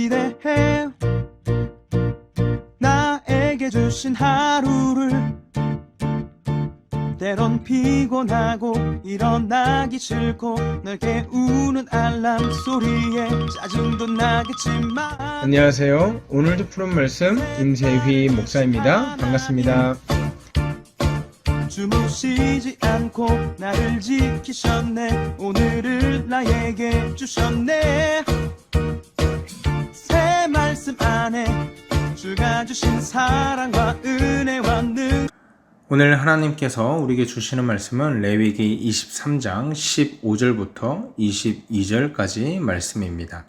기대해 나에게 주신 하루를. 때론 피곤하고 일어나기 싫고 널 깨우는 알람 소리에 짜증도 나겠지만. 안녕하세요. 오늘도 푸른 말씀 임세휘 목사입니다. 반갑습니다. 주무시지 않고 나를 지키셨네. 오늘을 나에게 주셨네. 새 말씀 안에 주가 주신 사랑과 은혜와 능. 오늘 하나님께서 우리에게 주시는 말씀은 레위기 23장 15절부터 22절까지 말씀입니다.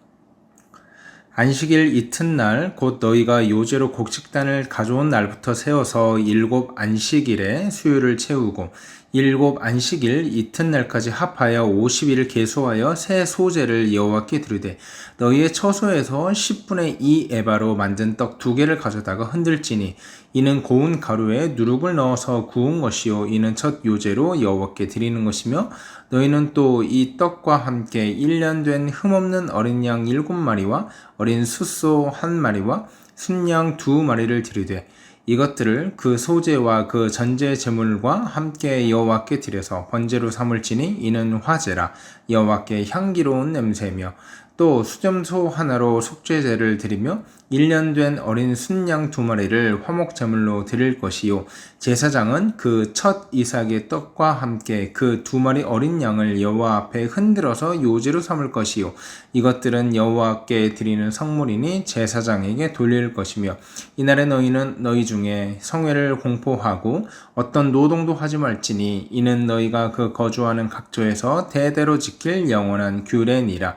안식일 이튿날 곧 너희가 요제로 곡식단을 가져온 날부터 세워서 7 안식일에 수요를 채우고 7 안식일 이튿날까지 합하여 50일을 계수하여 새 소제를 여호와께 드리되 너희의 처소에서 10분의 2 에바로 만든 떡 2개를 가져다가 흔들지니 이는 고운 가루에 누룩을 넣어서 구운 것이요 이는 첫 요제로 여호와께 드리는 것이며 너희는 또 이 떡과 함께 1년 된 흠없는 어린 양 7마리와 어린 숫소 1마리와 순양 2마리를 드리되 이것들을 그 소제와 그 전제 제물과 함께 여호와께 드려서 번제로 삼을지니 이는 화제라 여호와께 향기로운 냄새며 또 수점소 하나로 속죄제를 드리며 1년 된 어린 순양 2마리를 화목제물로 드릴 것이요 제사장은 그 첫 이삭의 떡과 함께 그 2마리 어린 양을 여호와 앞에 흔들어서 요제로 삼을 것이요 이것들은 여호와께 드리는 성물이니 제사장에게 돌릴 것이며 이날에 너희는 너희 중에 성회를 공포하고 어떤 노동도 하지 말지니 이는 너희가 그 거주하는 각처에서 대대로 지킬 영원한 규례니라.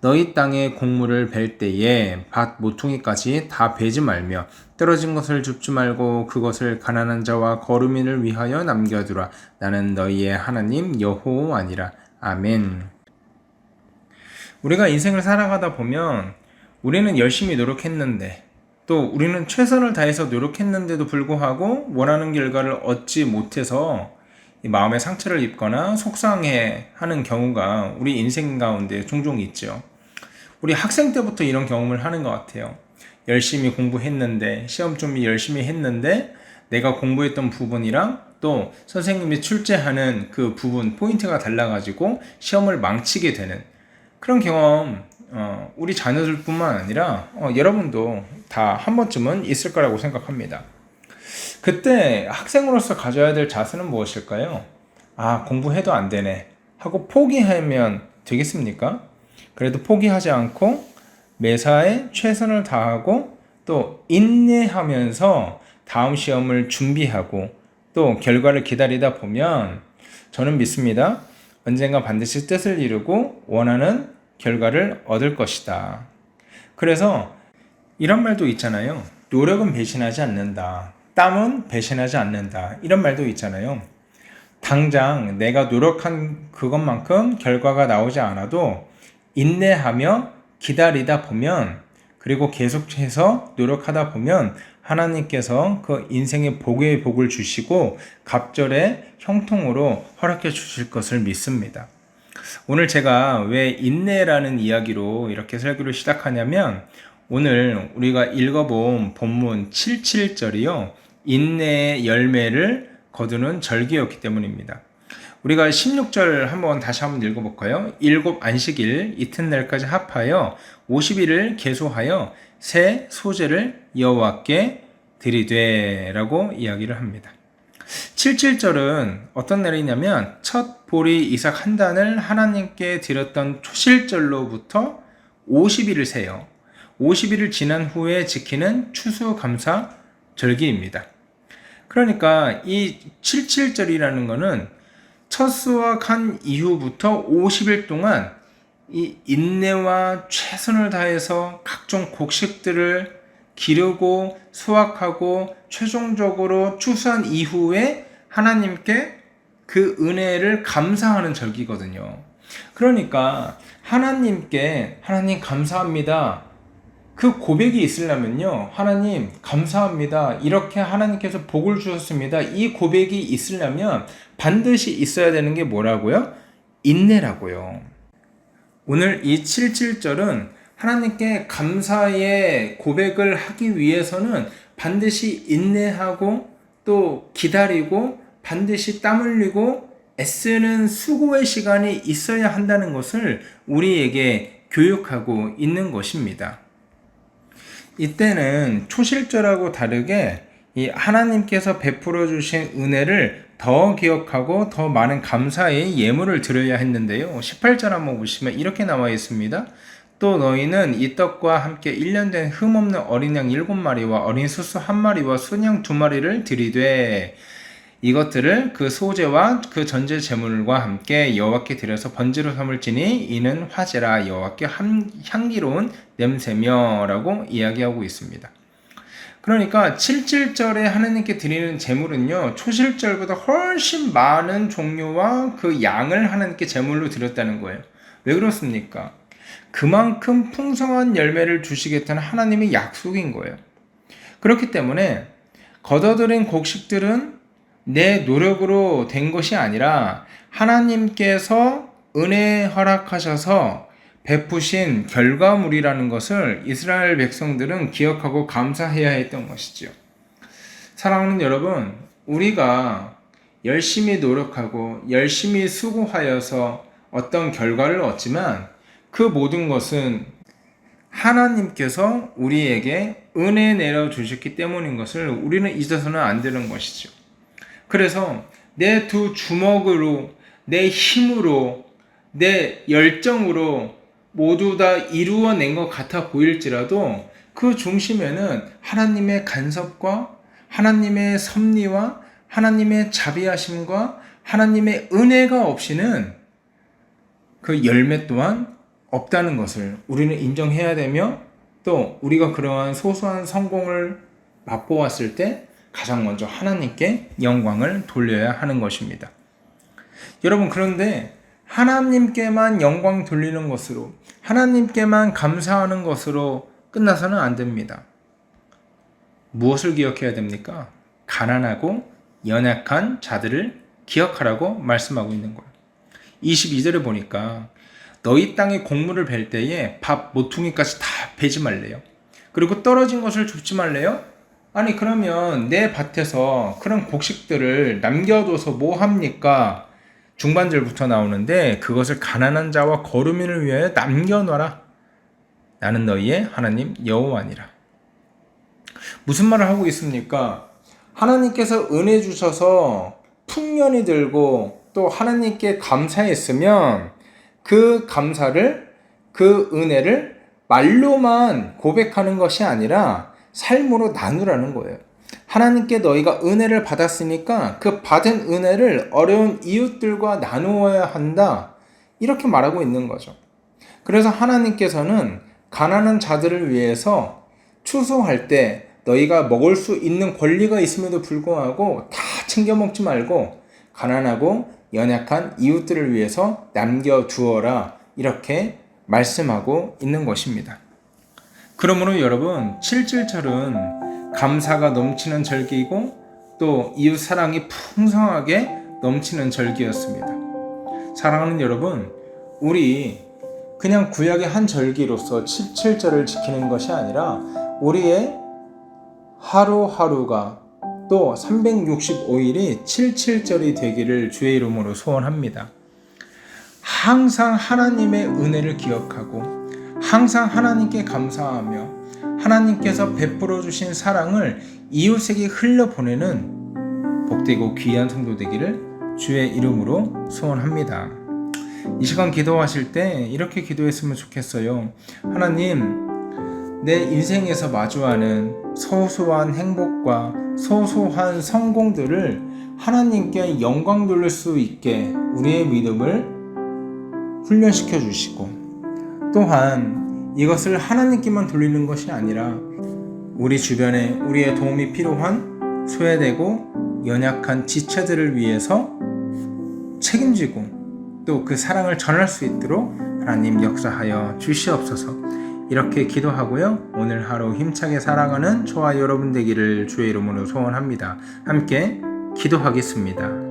너희 땅에 곡물을 벨 때에 밭 모퉁이까지 다 베지 말며 떨어진 것을 줍지 말고 그것을 가난한 자와 거루민을 위하여 남겨두라. 나는 너희의 하나님 여호와니라. 아멘. 우리가 인생을 살아가다 보면 우리는 열심히 노력했는데 또 우리는 최선을 다해서 노력했는데도 불구하고 원하는 결과를 얻지 못해서 마음의 상처를 입거나 속상해하는 경우가 우리 인생 가운데 종종 있죠. 우리 학생 때부터 이런 경험을 하는 것 같아요. 열심히 공부했는데 시험 준비 열심히 했는데 내가 공부했던 부분이랑 또 선생님이 출제하는 그 부분 포인트가 달라가지고 시험을 망치게 되는 그런 경험 우리 자녀들뿐만 아니라 여러분도 다 한 번쯤은 있을 거라고 생각합니다. 그때 학생으로서 가져야 될 자세는 무엇일까요? 공부해도 안 되네 하고 포기하면 되겠습니까? 그래도 포기하지 않고 매사에 최선을 다하고 또 인내하면서 다음 시험을 준비하고 또 결과를 기다리다 보면 저는 믿습니다. 언젠가 반드시 뜻을 이루고 원하는 결과를 얻을 것이다. 그래서 이런 말도 있잖아요. 노력은 배신하지 않는다. 땀은 배신하지 않는다. 이런 말도 있잖아요. 당장 내가 노력한 그것만큼 결과가 나오지 않아도 인내하며 기다리다 보면 그리고 계속해서 노력하다 보면 하나님께서 그 인생의 복의 복을 주시고 갑절의 형통으로 허락해 주실 것을 믿습니다. 오늘 제가 왜 인내라는 이야기로 이렇게 설교를 시작하냐면 오늘 우리가 읽어본 본문 77절이요. 인내의 열매를 거두는 절기였기 때문입니다. 우리가 16절 한번 다시 한번 읽어볼까요? 7 안식일 이튿날까지 합하여 50일을 계수하여 새 소제를 여호와께 드리되 라고 이야기를 합니다. 77절은 어떤 날이냐면 첫 보리 이삭 한 단을 하나님께 드렸던 초실절로부터 50일을 세요. 50일을 지난 후에 지키는 추수감사 절기입니다. 그러니까 이 77절이라는 거는 첫 수확한 이후부터 50일 동안 이 인내와 최선을 다해서 각종 곡식들을 기르고 수확하고 최종적으로 추수한 이후에 하나님께 그 은혜를 감사하는 절기거든요. 그러니까 하나님께 하나님 감사합니다. 그 고백이 있으려면요. 하나님 감사합니다. 이렇게 하나님께서 복을 주셨습니다. 이 고백이 있으려면 반드시 있어야 되는 게 뭐라고요? 인내라고요. 오늘 이 77절은 하나님께 감사의 고백을 하기 위해서는 반드시 인내하고 또 기다리고 반드시 땀 흘리고 애쓰는 수고의 시간이 있어야 한다는 것을 우리에게 교육하고 있는 것입니다. 이때는 초실절하고 다르게 이 하나님께서 베풀어 주신 은혜를 더 기억하고 더 많은 감사의 예물을 드려야 했는데요. 18절 한번 보시면 이렇게 나와 있습니다. 또 너희는 이 떡과 함께 1년 된 흠없는 어린 양 7마리와 어린 수수 1마리와 순양 2마리를 드리되 이것들을 그 소제와 그 전제 제물과 함께 여호와께 드려서 번제로 삼을지니 이는 화제라 여호와께 향기로운 냄새며 라고 이야기하고 있습니다. 그러니까 7.7절에 하나님께 드리는 제물은요, 초실절보다 훨씬 많은 종류와 그 양을 하나님께 제물로 드렸다는 거예요. 왜 그렇습니까? 그만큼 풍성한 열매를 주시겠다는 하나님의 약속인 거예요. 그렇기 때문에 걷어들인 곡식들은 내 노력으로 된 것이 아니라 하나님께서 은혜 허락하셔서 베푸신 결과물이라는 것을 이스라엘 백성들은 기억하고 감사해야 했던 것이죠. 사랑하는 여러분, 우리가 열심히 노력하고 열심히 수고하여서 어떤 결과를 얻지만 그 모든 것은 하나님께서 우리에게 은혜 내려주셨기 때문인 것을 우리는 잊어서는 안 되는 것이죠. 그래서 내 두 주먹으로, 내 힘으로, 내 열정으로 모두 다 이루어낸 것 같아 보일지라도 그 중심에는 하나님의 간섭과 하나님의 섭리와 하나님의 자비하심과 하나님의 은혜가 없이는 그 열매 또한 없다는 것을 우리는 인정해야 되며, 또 우리가 그러한 소소한 성공을 맛보았을 때 가장 먼저 하나님께 영광을 돌려야 하는 것입니다. 여러분, 그런데 하나님께만 영광 돌리는 것으로, 하나님께만 감사하는 것으로 끝나서는 안 됩니다. 무엇을 기억해야 됩니까? 가난하고 연약한 자들을 기억하라고 말씀하고 있는 거예요. 22절에 보니까 너희 땅에 곡물을 벨 때에 밥 모퉁이까지 다 베지 말래요. 그리고 떨어진 것을 줍지 말래요. 아니, 그러면 내 밭에서 그런 곡식들을 남겨둬서 뭐 합니까? 중반절부터 나오는데 그것을 가난한 자와 거루민을 위하여 남겨놔라. 나는 너희의 하나님 여호와니라. 무슨 말을 하고 있습니까? 하나님께서 은혜 주셔서 풍년이 들고 또 하나님께 감사했으면 그 감사를, 그 은혜를 말로만 고백하는 것이 아니라 삶으로 나누라는 거예요. 하나님께 너희가 은혜를 받았으니까 그 받은 은혜를 어려운 이웃들과 나누어야 한다, 이렇게 말하고 있는 거죠. 그래서 하나님께서는 가난한 자들을 위해서 추수할 때 너희가 먹을 수 있는 권리가 있음에도 불구하고 다 챙겨 먹지 말고 가난하고 연약한 이웃들을 위해서 남겨두어라, 이렇게 말씀하고 있는 것입니다. 그러므로 여러분, 7.7절은 감사가 넘치는 절기이고 또 이웃 사랑이 풍성하게 넘치는 절기였습니다. 사랑하는 여러분, 우리 그냥 구약의 한 절기로서 7.7절을 지키는 것이 아니라 우리의 하루하루가 또 365일이 7.7절이 되기를 주의 이름으로 소원합니다. 항상 하나님의 은혜를 기억하고 항상 하나님께 감사하며 하나님께서 베풀어 주신 사랑을 이웃에게 흘려보내는 복되고 귀한 성도 되기를 주의 이름으로 소원합니다. 이 시간 기도하실 때 이렇게 기도했으면 좋겠어요. 하나님, 내 인생에서 마주하는 소소한 행복과 소소한 성공들을 하나님께 영광 돌릴 수 있게 우리의 믿음을 훈련시켜 주시고, 또한 이것을 하나님께만 돌리는 것이 아니라 우리 주변에 우리의 도움이 필요한 소외되고 연약한 지체들을 위해서 책임지고 또 그 사랑을 전할 수 있도록 하나님 역사하여 주시옵소서. 이렇게 기도하고요, 오늘 하루 힘차게 살아가는 저와 여러분 되기를 주의 이름으로 소원합니다. 함께 기도하겠습니다.